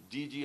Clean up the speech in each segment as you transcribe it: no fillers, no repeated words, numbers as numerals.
DG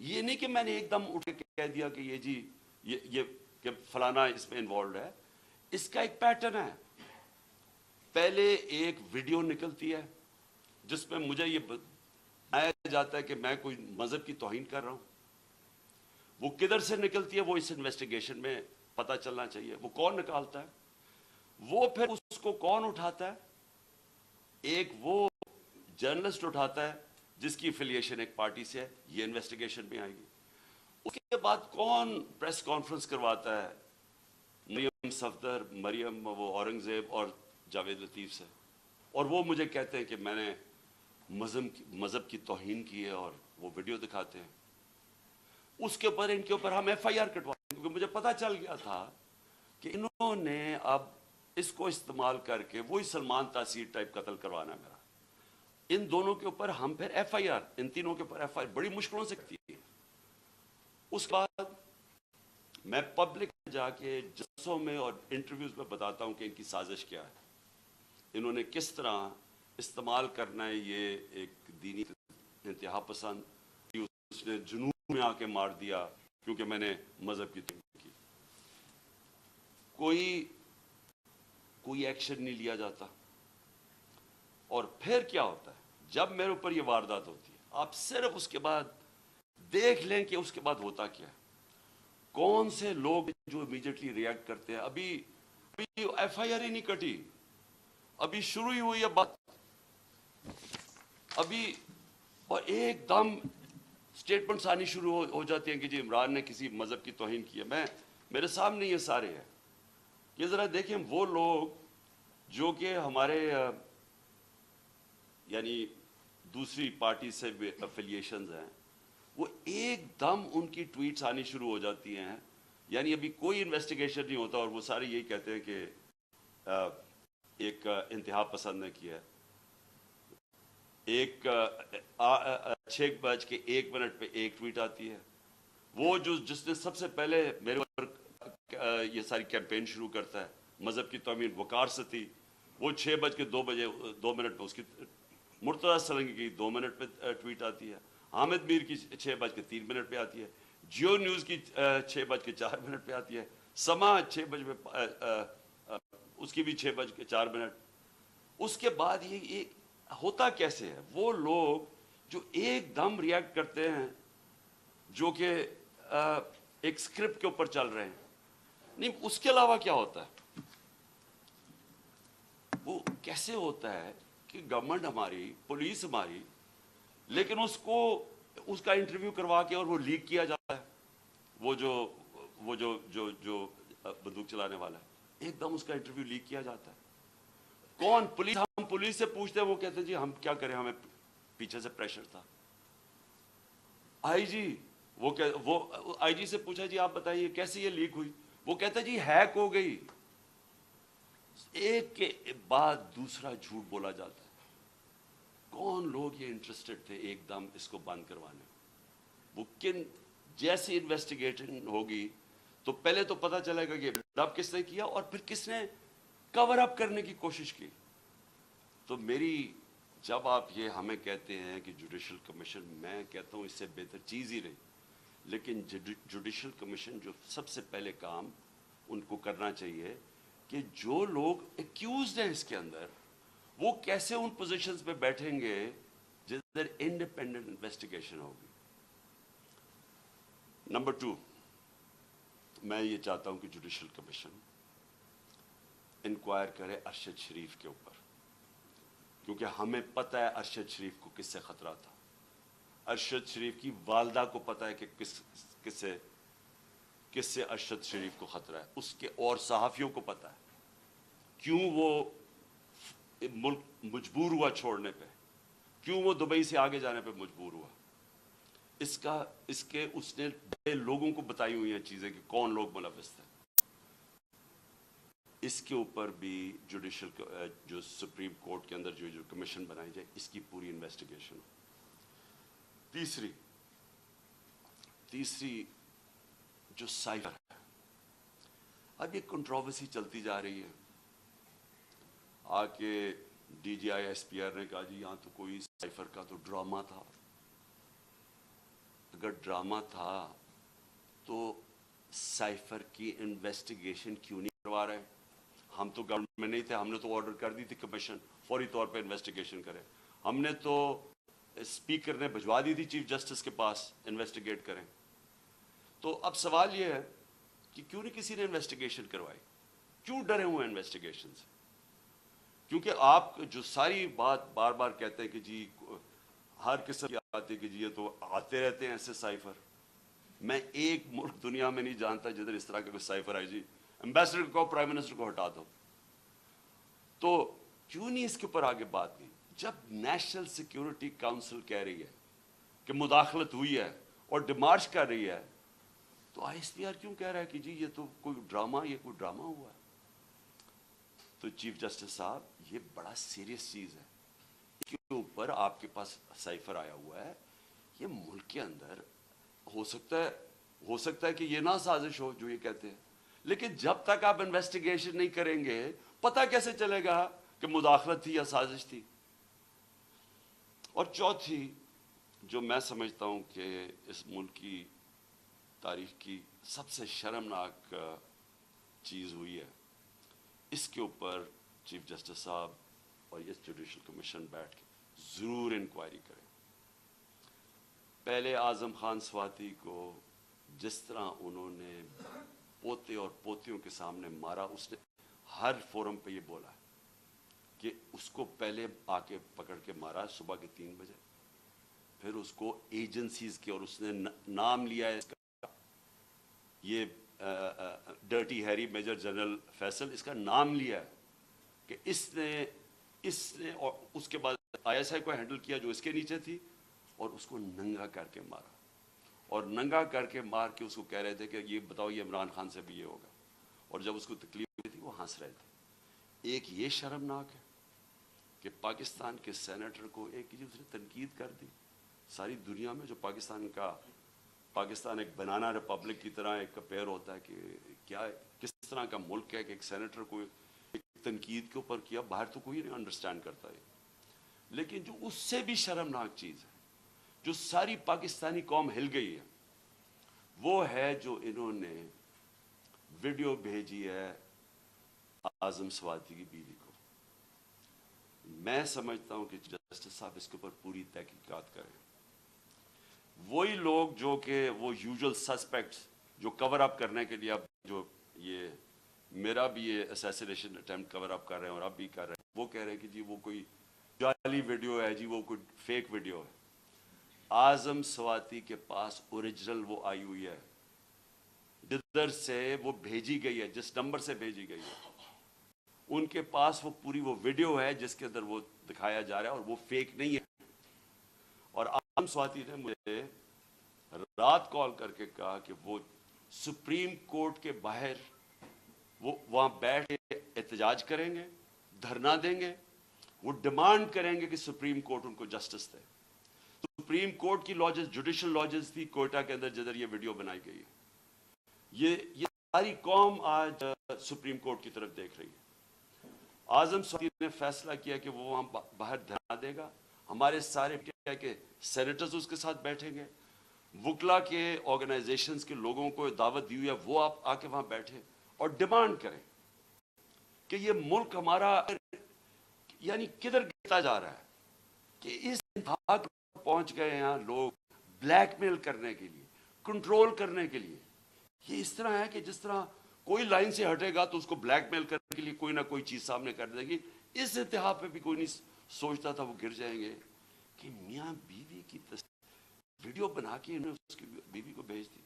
یہ نہیں کہ میں نے ایک دم اٹھ کے کہہ دیا کہ یہ جی یہ کہ فلانا اس میں انوالوڈ ہے. اس کا ایک پیٹرن ہے. پہلے ایک ویڈیو نکلتی ہے جس میں مجھے یہ بتایا جاتا ہے کہ میں کوئی مذہب کی توہین کر رہا ہوں. وہ کدھر سے نکلتی ہے وہ اس انویسٹیگیشن میں پتہ چلنا چاہیے. وہ کون نکالتا ہے, وہ پھر اس کو کون اٹھاتا ہے؟ ایک وہ جرنلسٹ اٹھاتا ہے جس کی افیلیشن ایک پارٹی سے ہے, یہ انویسٹیگیشن میں آئے گی. اس کے بعد کون پریس کانفرنس کرواتا ہے؟ مریم صفدر, مریم وہ اورنگزیب اور جاوید لطیف سے, اور وہ مجھے کہتے ہیں کہ میں نے مذہب کی توہین کی ہے اور وہ ویڈیو دکھاتے ہیں. اس کے اوپر ان کے اوپر ہم ایف آئی آر کٹوا, کیونکہ مجھے پتا چل گیا تھا کہ انہوں نے اب اس کو استعمال کر کے وہی سلمان تاثیر ٹائپ قتل کروانا ہے میرا. ان دونوں کے اوپر ہم پھر ایف آئی آر, ان تینوں کے اوپر ایف آئی آر بڑی مشکلوں سے کرتی ہے. اس کے بعد میں پبلک میں جا کے جلسوں میں اور انٹرویوز میں بتاتا ہوں کہ ان کی سازش کیا ہے, انہوں نے کس طرح استعمال کرنا ہے یہ ایک دینی انتہا پسند, اس نے جنون میں آ کے مار دیا کیونکہ میں نے مذہب کی توہین کی. کوئی ایکشن نہیں لیا جاتا. اور پھر کیا ہوتا ہے جب میرے اوپر یہ واردات ہوتی ہے, آپ صرف اس کے بعد دیکھ لیں کہ اس کے بعد ہوتا کیا ہے. کون سے لوگ جو امیڈیٹلی ریئیکٹ کرتے ہیں. ابھی ایف آئی آر ہی نہیں کٹی, ابھی شروع ہی ہوئی ہے بات ابھی, اور ایک دم سٹیٹمنٹس آنی شروع ہو جاتی ہیں کہ جی عمران نے کسی مذہب کی توہین کی ہے. میرے سامنے یہ سارے ہیں. یہ ذرا دیکھیں وہ لوگ جو کہ ہمارے یعنی دوسری پارٹی سے افیلیشنز ہیں, وہ ایک دم ان کی ٹویٹس آنی شروع ہو جاتی ہیں. یعنی ابھی کوئی انویسٹیگیشن نہیں ہوتا اور وہ سارے یہی کہتے ہیں کہ ایک انتہا پسند نے کیا ہے. ایک 6:01 پہ ایک ٹویٹ آتی ہے, وہ جس نے سب سے پہلے میرے اوپر یہ ساری کیمپین شروع کرتا ہے مذہب کی توہین, وقار ستی, وہ 6:02 پہ اس کی مرتضیٰ سلنگی کی 2 منٹ پہ ٹویٹ آتی ہے, حامد میر کی 6:03 پہ آتی ہے, جیو نیوز کی 6:04 پہ آتی ہے, سما 6 بجے اس کی بھی 6:04. اس کے بعد یہ ہوتا کیسے ہے؟ وہ لوگ جو ایک دم ریئیکٹ کرتے ہیں جو کہ ایک سکرپٹ کے اوپر چل رہے ہیں. نہیں, اس کے علاوہ کیا ہوتا ہے؟ وہ کیسے ہوتا ہے کہ گورنمنٹ ہماری, پولیس ہماری, لیکن اس کا انٹرویو کروا کے اور وہ لیک کیا جاتا ہے. وہ جو بندوق چلانے والا ہے, ایک دم اس کا انٹرویو لیک کیا جاتا ہے. کون؟ پولیس. ہم پولیس سے پوچھتے ہیں, وہ کہتے ہیں جی ہم کیا کریں, ہمیں پیچھے سے پریشر تھا. آئی جی, وہ آئی جی سے پوچھا جی آپ بتائیے کیسے یہ لیک ہوئی, وہ کہتا ہے جی ہیک ہو گئی. ایک کے بعد دوسرا جھوٹ بولا جاتا ہے. کون لوگ یہ انٹرسٹڈ تھے ایک دم اس کو بند کروانے؟ وہ کن جیسی انویسٹیگیشن ہوگی تو پہلے تو پتہ چلے گا کہ ڈب کس نے کیا اور پھر کس نے کور اپ کرنے کی کوشش کی. تو جب آپ یہ ہمیں کہتے ہیں کہ جوڈیشل کمیشن, میں کہتا ہوں اس سے بہتر چیز ہی نہیں. لیکن جوڈیشل کمیشن جو سب سے پہلے کام ان کو کرنا چاہیے کہ جو لوگ ایکیوزڈ ہیں اس کے اندر, وہ کیسے ان پوزیشنز پہ بیٹھیں گے جس در انڈیپینڈنٹ انویسٹیگیشن ہوگی. نمبر 2, میں یہ چاہتا ہوں کہ جوڈیشل کمیشن انکوائر کرے ارشد شریف کے اوپر, کیونکہ ہمیں پتہ ہے ارشد شریف کو کس سے خطرہ تھا. ارشد شریف کی والدہ کو پتہ ہے کہ کس سے ارشد شریف کو خطرہ ہے, اس کے اور صحافیوں کو پتہ ہے. کیوں وہ ملک مجبور ہوا چھوڑنے پہ, کیوں وہ دبئی سے آگے جانے پہ مجبور ہوا. اس نے لوگوں کو بتائی ہوئی ہیں چیزیں کہ کون لوگ ملوث تھے. اس کے اوپر بھی جوڈیشل جو سپریم کورٹ کے اندر جو کمیشن بنائی جائے, اس کی پوری انویسٹیگیشن. تیسری جو سائفر ہے, اب یہ کنٹروورسی چلتی جا رہی ہے. آ کے D G I S P R نے کہا جی یہاں تو کوئی سائفر کا تو ڈرامہ تھا. اگر ڈرامہ تھا تو سائفر کی انویسٹیگیشن کیوں نہیں کروا رہے؟ ہم تو گورنمنٹ میں نہیں تھے, ہم نے تو آرڈر کر دی تھی کمیشن فوری طور پہ انویسٹیگیشن کرے. ہم نے تو اسپیکر نے بھجوا دی تھی چیف جسٹس کے پاس انویسٹیگیٹ کریں. تو اب سوال یہ ہے کہ کیوں نہیں کسی نے انویسٹیگیشن کروائی؟ کیوں ڈرے ہوئے انویسٹیگیشن سے؟ کیونکہ آپ جو ساری بات بار بار کہتے ہیں کہ جی ہر قسم کی آتی ہے کہ جی یہ تو آتے رہتے ہیں ایسے سائفر. میں ایک ملک دنیا میں نہیں جانتا جدھر اس طرح کا کوئی سائفر آئی جی امبیسڈر کو پرائم منسٹر کو ہٹا دو. تو کیوں نہیں اس کے اوپر آگے بات کی؟ جب نیشنل سیکیورٹی کاؤنسل کہہ رہی ہے کہ مداخلت ہوئی ہے اور ڈیمارش کر رہی ہے, تو آئی ایس پی آر کیوں کہہ رہا ہے کہ جی یہ تو کوئی ڈرامہ ہوا ہے؟ تو چیف جسٹس صاحب یہ بڑا سیریس چیز ہے. اس کے اوپر آپ کے پاس سائفر آیا ہوا ہے, یہ ملک کے اندر ہو سکتا ہے کہ یہ نہ سازش ہو جو یہ کہتے ہیں, لیکن جب تک آپ انویسٹیگیشن نہیں کریں گے پتہ کیسے چلے گا کہ مداخلت تھی یا سازش تھی؟ اور چوتھی جو میں سمجھتا ہوں کہ اس ملک کی تاریخ کی سب سے شرمناک چیز ہوئی ہے, اس کے اوپر چیف جسٹس صاحب اور یہ جوڈیشل کمیشن بیٹھ کے ضرور انکوائری کریں. پہلے اعظم خان سواتی کو جس طرح انہوں نے پوتے اور پوتیوں کے سامنے مارا, اس نے ہر فورم پہ یہ بولا ہے کہ اس کو پہلے آ کے پکڑ کے مارا صبح کے 3 بجے, پھر اس کو ایجنسیز کے, اور اس نے نام لیا ہے اس کا, یہ dirty Harry major general Faisal, اس کا نام لیا ہے کہ اس نے اور اس کے بعد آئی ایس آئی کو ہینڈل کیا جو اس کے نیچے تھی, اور اس کو ننگا کر کے مارا, اور ننگا کر کے مار کے اس کو کہہ رہے تھے کہ یہ بتاؤ یہ عمران خان سے بھی یہ ہوگا, اور جب اس کو تکلیف ہوئی تھی وہ ہنس رہے تھے. ایک یہ شرمناک ہے کہ پاکستان کے سینیٹر کو ایک دوسرے تنقید کر دی. ساری دنیا میں جو پاکستان ایک بنانا ریپبلک کی طرح ایک پیر ہوتا ہے کہ کیا کس طرح کا ملک ہے کہ ایک سینیٹر کو ایک تنقید کے اوپر کیا, باہر تو کوئی نہیں انڈرسٹینڈ کرتا ہے. لیکن جو اس سے بھی شرمناک چیز ہے, جو ساری پاکستانی قوم ہل گئی ہے, وہ ہے جو انہوں نے ویڈیو بھیجی ہے اعظم سواتی کی بیوی کو. میں سمجھتا ہوں کہ جسٹس صاحب اس کے اوپر پوری تحقیقات کریں. وہی لوگ جو کہ وہ یوزول سسپیکٹس جو کور اپ کرنے کے لیے اب جو یہ میرا بھی یہ اسیسینیشن اٹیمپٹ کور اپ کر رہے ہیں اور اب بھی کر رہے ہیں, وہ کہہ رہے ہیں کہ جی وہ کوئی جعلی ویڈیو ہے, جی وہ کوئی فیک ویڈیو ہے. اعظم سواتی کے پاس اوریجنل وہ آئی ہوئی ہے, جدھر سے وہ بھیجی گئی ہے, جس نمبر سے بھیجی گئی ہے, ان کے پاس وہ پوری وہ ویڈیو ہے جس کے اندر وہ دکھایا جا رہا ہے, اور وہ فیک نہیں ہے. اور اعظم سواتی نے مجھے رات کال کر کے کہا کہ وہ سپریم کورٹ کے باہر وہ وہاں بیٹھ کے احتجاج کریں گے, دھرنا دیں گے, وہ ڈیمانڈ کریں گے کہ سپریم کورٹ ان کو جسٹس دے. سپریم کورٹ کی لاجز جوڈیشل لاجز تھی کوئٹہ کے اندر جدھر یہ ویڈیو بنائی گئی ہے. یہ ساری قوم آج سپریم کورٹ کی طرف دیکھ رہی ہے. اعظم سواتی نے فیصلہ کیا کہ وہ وہاں باہر دھرنا دے گا, ہمارے سارے کہ سینیٹرز اس کے ساتھ بیٹھیں گے, وکلا کے آرگنائزیشنز کے لوگوں کو دعوت دی ہوئی ہے, وہ آپ آ کے وہاں بیٹھیں اور ڈیمانڈ کریں کہ یہ ملک ہمارا یعنی کدھر گرتا جا رہا ہے, کہ اس انتہا پر پہنچ گئے یہاں لوگ بلیک میل کرنے کے لیے, کنٹرول کرنے کے لیے. یہ اس طرح ہے کہ جس طرح کوئی لائن سے ہٹے گا تو اس کو بلیک میل کرنے کے لیے کوئی نہ کوئی چیز سامنے کر دے گی. اس انتہا پہ بھی کوئی نہیں سوچتا تھا وہ گر جائیں گے کہ میاں بیوی کی ویڈیو بنا کے انہوں نے اس کی بیوی کو بھیج دی.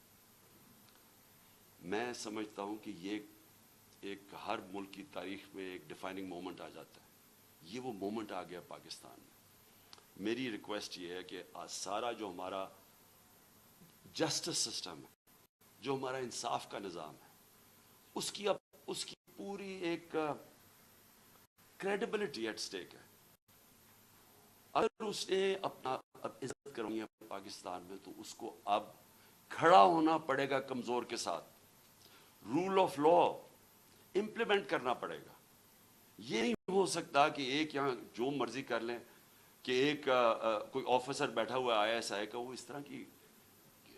میں سمجھتا ہوں کہ یہ ایک ہر ملک کی تاریخ میں ایک ڈیفائننگ مومنٹ آ جاتا ہے. یہ وہ مومنٹ آ گیا پاکستان میں. میری ریکویسٹ یہ ہے کہ سارا جو ہمارا جسٹس سسٹم ہے, جو ہمارا انصاف کا نظام ہے, اس کی پوری ایک کریڈیبلٹی ایٹ سٹیک ہے. اگر اس نے اپنا عزت کرنی ہے پاکستان میں تو اس کو اب کھڑا ہونا پڑے گا کمزور کے ساتھ, رول آف لا امپلیمنٹ کرنا پڑے گا. یہ نہیں ہو سکتا کہ ایک یہاں جو مرضی کر لیں, کہ ایک کوئی آفیسر بیٹھا ہوا ہے آئی ایس آئی کا, وہ اس طرح کی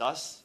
10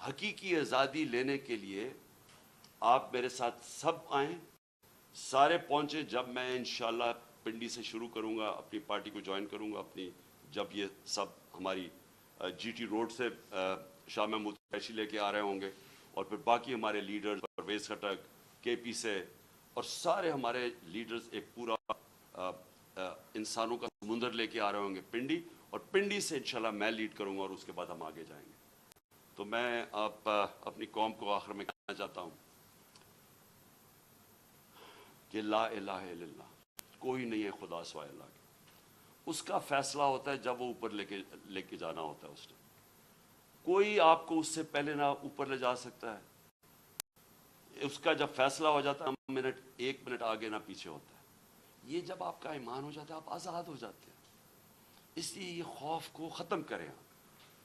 حقیقی آزادی لینے کے لیے آپ میرے ساتھ سب آئیں، سارے پہنچے. جب میں انشاءاللہ پنڈی سے شروع کروں گا، اپنی پارٹی کو جوائن کروں گا، جب یہ سب ہماری جی ٹی روڈ سے شاہ محمود قریشی لے کے آ رہے ہوں گے، اور پھر باقی ہمارے لیڈرز، پرویز خٹک، کے پی سے، اور سارے ہمارے لیڈرز ایک پورا انسانوں کا سمندر لے کے آ رہے ہوں گے پنڈی، اور پنڈی سے انشاءاللہ میں لیڈ کروں گا، اور اس کے بعد ہم آگے جائیں گے. تو میں اپنی قوم کو آخر میں کہنا چاہتا ہوں کہ لا الہ الا اللہ، کوئی نہیں ہے خدا سوائے اللہ کے. اس کا فیصلہ ہوتا ہے جب وہ اوپر لے کے جانا ہوتا ہے. اس نے کوئی آپ کو اس سے پہلے نہ اوپر لے جا سکتا ہے. اس کا جب فیصلہ ہو جاتا ہے، ایک منٹ آگے نہ پیچھے ہوتا ہے. یہ جب آپ کا ایمان ہو جاتا ہے، آپ آزاد ہو جاتے ہیں. اس لیے یہ خوف کو ختم کریں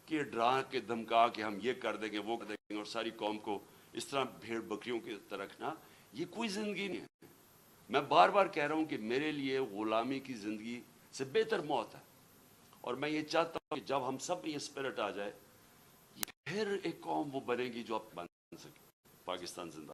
کہ ڈرا کے دھمکا کے ہم یہ کر دیں گے، وہ کر دیں گے، اور ساری قوم کو اس طرح بھیڑ بکریوں کی طرح رکھنا، یہ کوئی زندگی نہیں ہے. میں بار بار کہہ رہا ہوں کہ میرے لیے غلامی کی زندگی سے بہتر موت ہے. اور میں یہ چاہتا ہوں کہ جب ہم سب میں یہ اسپرٹ آ جائے، پھر ایک قوم وہ بنے گی جو اب بن سکے. پاکستان زندہ.